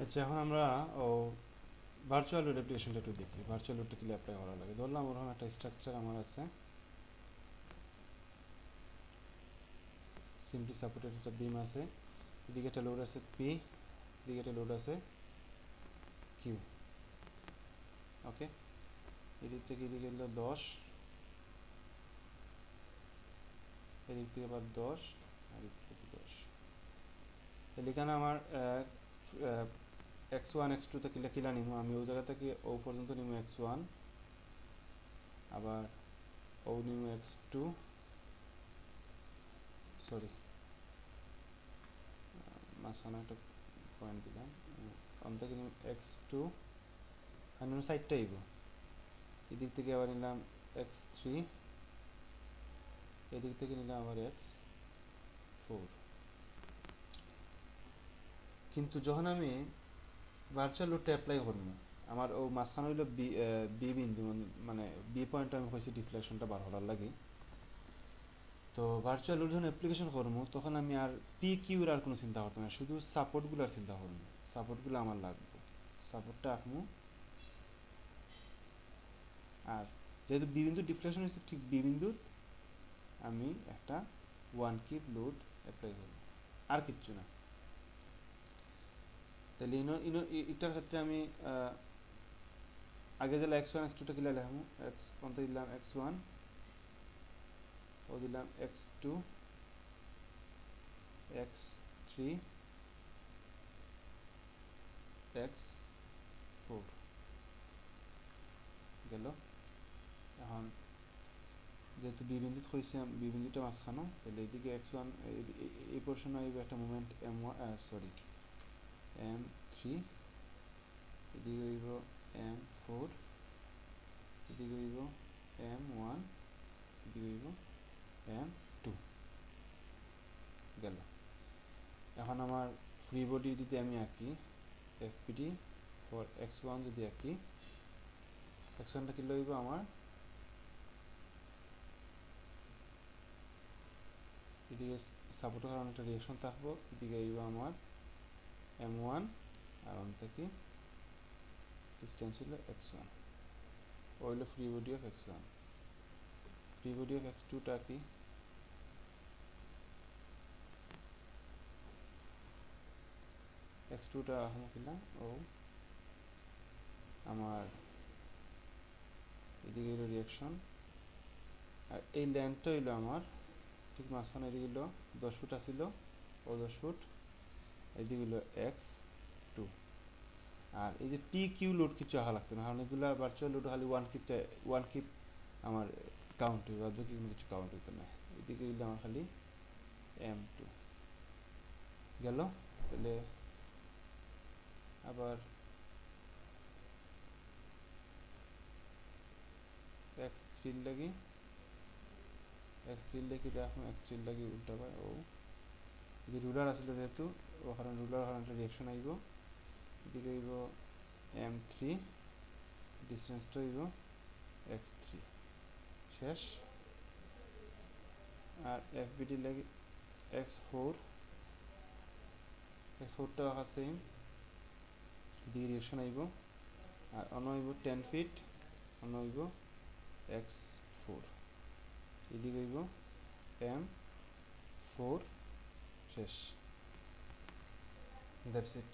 আচ্ছা, এখন আমরা ও ভার্চুয়াল লোড অ্যাপ্লিকেশনটা একটু দেখি। ভার্চুয়াল লোডটা কি অ্যাপ্লাই করা লাগে। ধরলাম ওরকম একটা স্ট্রাকচার আমার আছে, সিম্পলি সাপোর্টেড একটা বিম আছে, এদিকে একটা লোড আছে পি, এদিকে একটা লোড আছে কিউ। ওকে, এদিক থেকে এদিকে এলো 10, এদিক থেকে আবার 10, আর এদিক থেকে 10। এখানে আমার x1 x2 থেকে কিলা নিব, আমি ওই জায়গা থেকে ও পর্যন্ত নিব x1, আবার ও নিব x2, সরি মাঝখানে একটা পয়েন্ট দিলাম, ওখান থেকে নিব x2, আর নিব সাইডটা আইব, এদিক থেকে আবার নিলাম x3, এদিক থেকে নিলাম আবার x4। কিন্তু যখন আমি ভার্চুয়াল লোডটা অ্যাপ্লাই করবো, আমার ও মাঝখানে হইলো বি বিন্দু, মানে বি পয়েন্ট আমি হয়েছি ডিফ্লেকশনটা বার হওয়ার লাগে। তো ভার্চুয়াল লোড যখন অ্যাপ্লিকেশন করবো তখন আমি আর পি কিউর আর কোনো চিন্তা করতাম না, শুধু সাপোর্টগুলোর চিন্তা করবো। সাপোর্টগুলো আমার লাগবে, সাপোর্টটা আঁকবো। আর যেহেতু বি বিন্দু ডিফ্লেকশন হয়েছে, ঠিক বি বিন্দুত আমি একটা ওয়ান কিপ লোড অ্যাপ্লাই করবো, আর কিচ্ছু না। তাহলে এটার ক্ষেত্রে আমি আগে যেটা x1 x2টা কিলা লিখবো, x1 দিলাম x1, ও দিলাম x2, x3, x4 গেল। এখন যেহেতু বি বিন্দুত হয়েছে, বি বিন্দুটা মাঝখানো, তাহলে এইদিকে x1 এই পোর্শনে আইব একটা মুভমেন্ট m1, সরি m3, এদিকে হইব m4, এদিকে হইব m1, এদিকে হইব m2 গেল। এখন আমার ফ্রি বডি যদি আমি আঁকি, এফপিডি ফর x1 যদি আঁকি, x1টা কি লইব আমার এদিকে সাপোর্টের কারণে একটা রিয়েকশন থাকবো, এদিকে আইব আমার m1, আর ওখান থেকে ডিস্টেন্স হলো x1, ও হইলো free body of x1। Free body of x2টা কি, x2টা এখন কিনা ও আমার এদিকে হইলো রিয়েকশন, আর এই লেন্থটা হইলো আমার ঠিক মাঝখানে, এদিকে হইলো 10 ফুট আসিল, ও 10 ফুট, এদিকে হইলো x2। আর এই যে পি কিউ লোড কিছু আহা লাগতো না, কারণ এগুলা ভার্চুয়াল লোড খালি ওয়ান কিপ আমার কাউন্ট হইব, আর কি কোনো কিছু কাউন্ট হইতো না। এদিকে হইলো আমার খালি m2 গেল। তাহলে আবার x3 লাগি, x3 লাগি দেখো, x3 লাগি উল্টা পায় ও যদি রুলার আসলে, যেহেতু ওখানে রুলার কারণে রিয়েকশন আইব, এদিকে হইব m3, ডিস্টেন্সটা হইব x3, শেষ। আর এফবিডি লাগি x4, x4টা সেম, এদিকে রিয়েকশন আইব, আর অন্য হইব 10 ফিট, অন্য হইব x4, এদিকে হইব m4, শেষ। That's it.